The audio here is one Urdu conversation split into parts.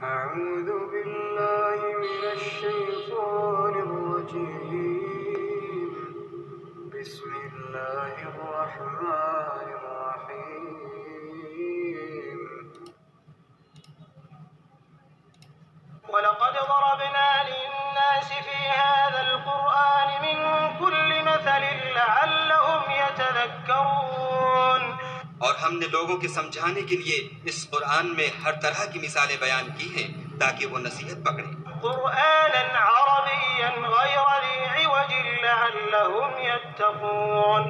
أعوذ بالله من الشيطان الرجيم بسم الله الرحمن الرحيم ولقد ضربنا للناس في هذا القرآن من كل مثل لعلهم يتذكرون اور ہم نے لوگوں کے سمجھانے کے لیے اس قرآن میں ہر طرح کی مثالیں بیان کی ہیں تاکہ وہ نصیحت پکڑیں۔ قرآنا عربيا غير ذي عوج لعلهم يتقون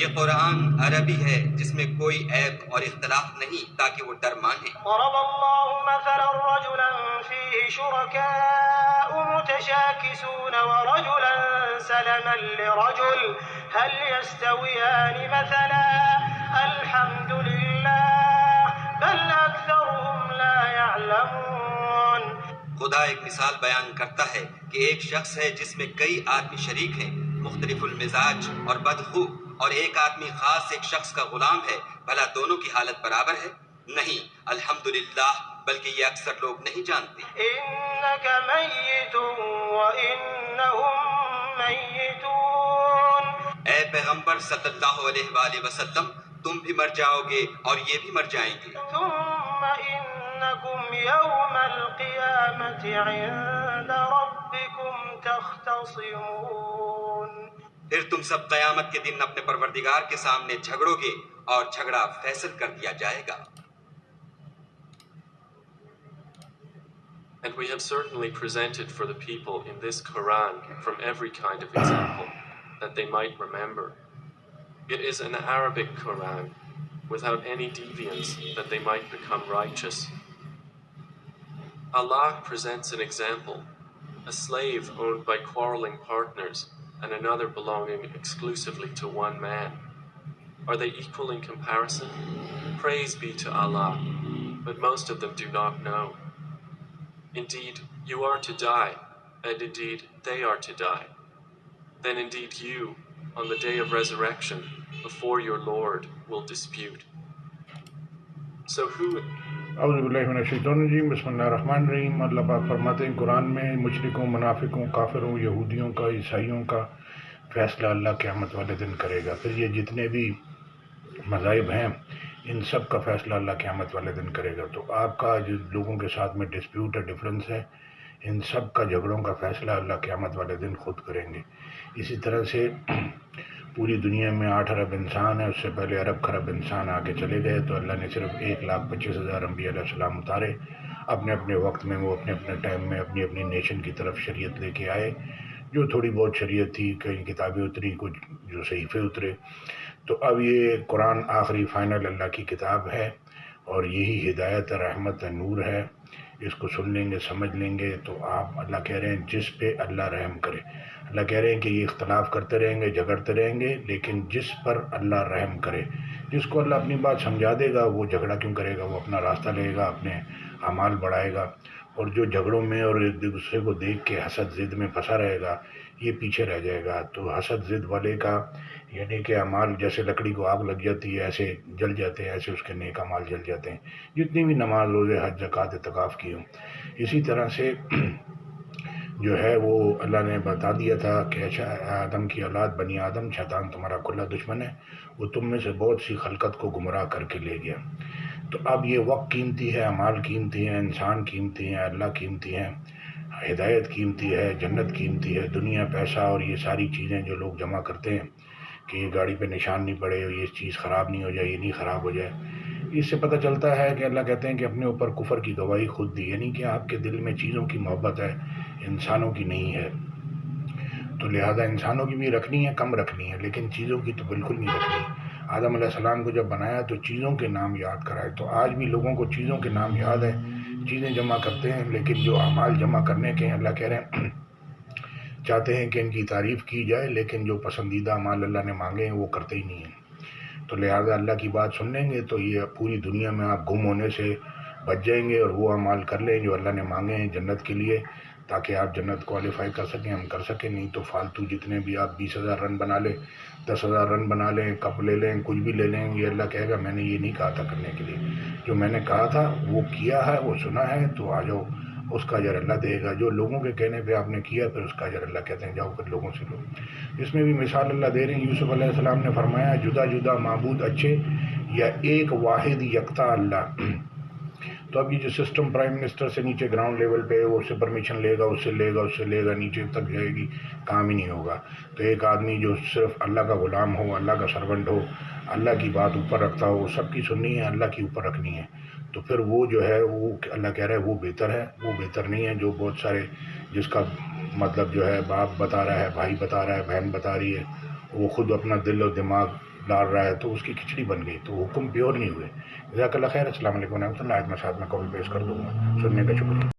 یہ قرآن عربی ہے جس میں کوئی عیب اور اختلاف نہیں تاکہ وہ ڈر مانیں۔ ضرب الله مثلا رجلا فيه شركاء متشاكسون ورجلا سلما لرجل هل يستويان مثلا الحمد لله بل أكثرهم لا يعلمون خدا ایک مثال بیان کرتا ہے کہ ایک شخص ہے جس میں کئی آدمی شریک ہیں، مختلف المزاج اور بدخو، اور ایک آدمی خاص ایک شخص کا غلام ہے، بھلا دونوں کی حالت برابر ہے؟ نہیں، الحمدللہ، بلکہ یہ اکثر لوگ نہیں جانتے۔ إنك ميت وإنهم ميتون اے پیغمبر صلی اللہ علیہ وآلہ وسلم، تم بھی مر جاؤ گے اور یہ بھی مر جائیں گے۔ ثم إنكم يوم القيامة عند ربكم تختصمون پھر تم سب قیامت کے دن اپنے پروردگار کے سامنے جھگڑو گے اور جھگڑا فیصل کر دیا جائے گا۔ And we have certainly presented for the people in this Quran from every kind of example that they might remember. It is an Arabic Quran without any deviance that they might become righteous. Allah presents an example, a slave owned by quarreling partners and another belonging exclusively to one man. Are they equal in comparison? Praise be to Allah, but most of them do not know. Indeed, you are to die, and indeed they are to die. Then indeed you, on the day of resurrection, before your Lord, will dispute. So who... اعوذ باللہ من الشیطان الرجیم، بسم اللہ الرحمن الرحیم۔ اللہ پاک فرماتے ہیں قرآن میں مشرکوں، منافقوں، کافروں، یہودیوں کا، عیسائیوں کا فیصلہ اللہ قیامت والے دن کرے گا۔ پھر یہ جتنے بھی مذاہب ہیں ان سب کا فیصلہ اللہ قیامت والے دن کرے گا۔ تو آپ کا جو لوگوں کے ساتھ میں ڈسپیوٹ ہے، ڈفرنس ہے، ان سب کا جھگڑوں کا فیصلہ اللہ قیامت والے دن خود کریں گے۔ اسی طرح سے پوری دنیا میں 8 ارب انسان ہے، اس سے پہلے ارب خرب انسان آگے چلے گئے، تو اللہ نے صرف 1,25,000 انبیاء علیہ السلام اتارے، اپنے اپنے وقت میں، وہ اپنے اپنے ٹائم میں اپنی اپنی نیشن کی طرف شریعت لے کے آئے۔ جو تھوڑی بہت شریعت تھی، کئی کتابیں اتری، کچھ جو صحیفے اترے۔ تو اب یہ قرآن آخری فائنل اللہ کی کتاب ہے، اور یہی ہدایت، رحمت، نور ہے۔ اس کو سن لیں گے، سمجھ لیں گے تو آپ، اللہ کہہ رہے ہیں جس پہ اللہ رحم کرے۔ اللہ کہہ رہے ہیں کہ یہ اختلاف کرتے رہیں گے، جھگڑتے رہیں گے، لیکن جس پر اللہ رحم کرے، جس کو اللہ اپنی بات سمجھا دے گا، وہ جھگڑا کیوں کرے گا؟ وہ اپنا راستہ لے گا، اپنے اعمال بڑھائے گا۔ اور جو جھگڑوں میں اور ایک دوسرے کو دیکھ کے حسد ضد میں پھنسا رہے گا، یہ پیچھے رہ جائے گا۔ تو حسد ضد والے کا یعنی کہ اعمال جیسے لکڑی کو آگ لگ جاتی ہے ایسے جل جاتے ہیں، ایسے اس کے نیک اعمال جل جاتے ہیں، جتنی بھی نماز، روزے، حج، زکوٰۃ، اعتکاف کی ہوں۔ اسی طرح سے جو ہے وہ اللہ نے بتا دیا تھا کہ آدم کی اولاد، بنی آدم، شیطان تمہارا کھلا دشمن ہے، وہ تم میں سے بہت سی خلقت کو گمراہ کر کے لے گیا۔ تو اب یہ وقت قیمتی ہے، اعمال قیمتی ہیں، انسان قیمتی ہیں، اللہ قیمتی ہیں، ہدایت قیمتی ہے، جنت قیمتی ہے۔ دنیا، پیسہ اور یہ ساری چیزیں جو لوگ جمع کرتے ہیں کہ یہ گاڑی پہ نشان نہیں پڑے، یہ چیز خراب نہیں ہو جائے، یہ نہیں خراب ہو جائے، اس سے پتہ چلتا ہے کہ اللہ کہتے ہیں کہ اپنے اوپر کفر کی گواہی خود دی، یعنی کہ آپ کے دل میں چیزوں کی محبت ہے، انسانوں کی نہیں ہے۔ تو لہذا انسانوں کی بھی رکھنی ہے، کم رکھنی ہے، لیکن چیزوں کی تو بالکل نہیں رکھنی۔ آدم علیہ السلام کو جب بنایا تو چیزوں کے نام یاد کرائے۔ تو آج بھی لوگوں کو چیزوں کے نام یاد ہیں، چیزیں جمع کرتے ہیں، لیکن جو اعمال جمع کرنے کے ہیں، اللہ کہہ رہے ہیں چاہتے ہیں کہ ان کی تعریف کی جائے، لیکن جو پسندیدہ اعمال اللہ نے مانگے ہیں وہ کرتے ہی نہیں ہیں۔ تو لہذا اللہ کی بات سن لیں گے تو یہ پوری دنیا میں آپ گم ہونے سے بچ جائیں گے، اور وہ اعمال کر لیں جو اللہ نے مانگے ہیں جنت کے لیے، تاکہ آپ جنت کوالیفائی کر سکیں، ہم کر سکیں. نہیں تو فالتو جتنے بھی آپ 20,000 رن بنا لیں، 10,000 رن بنا لیں، کپ لے لیں، کچھ بھی لے لیں، یہ اللہ کہے گا میں نے یہ نہیں کہا تھا کرنے کے لیے. جو میں نے کہا تھا وہ کیا ہے، وہ سنا ہے، تو آ جاؤ، اس کا اجر اللہ دے گا. جو لوگوں کے کہنے پہ آپ نے کیا پھر اس کا اجر اللہ کہتے ہیں جاؤ پھر لوگوں سے لو. اس میں بھی مثال اللہ دے رہے ہیں. یوسف علیہ السلام نے فرمایا جدا جدا معبود اچھے یا ایک واحد یکتا اللہ. تو اب یہ جو سسٹم پرائم منسٹر سے نیچے گراؤنڈ لیول پہ وہ اس سے پرمیشن لے گا، اس سے لے گا، اس سے لے گا، نیچے تک جائے گی، کام ہی نہیں ہوگا. تو ایک آدمی جو صرف اللہ کا غلام ہو، اللہ کا سرونٹ ہو، اللہ کی بات اوپر رکھتا ہو، سب کی سننی ہے، اللہ کی اوپر رکھنی ہے، تو پھر وہ جو ہے وہ اللہ کہہ رہا ہے وہ بہتر ہے. وہ بہتر نہیں ہے جو بہت سارے جس کا مطلب جو ہے باپ بتا رہا ہے، بھائی بتا رہا ہے، بہن بتا رہی ہے، وہ خود اپنا دل اور دماغ ڈال رہا ہے، تو اس کی کھچڑی بن گئی، تو حکم پیور نہیں ہوئے. جزاک اللہ خیر. السلام علیکم ورحمۃ اللہ. آج میں ساتھ میں کال پیش کر دوں گا. سننے کا شکریہ.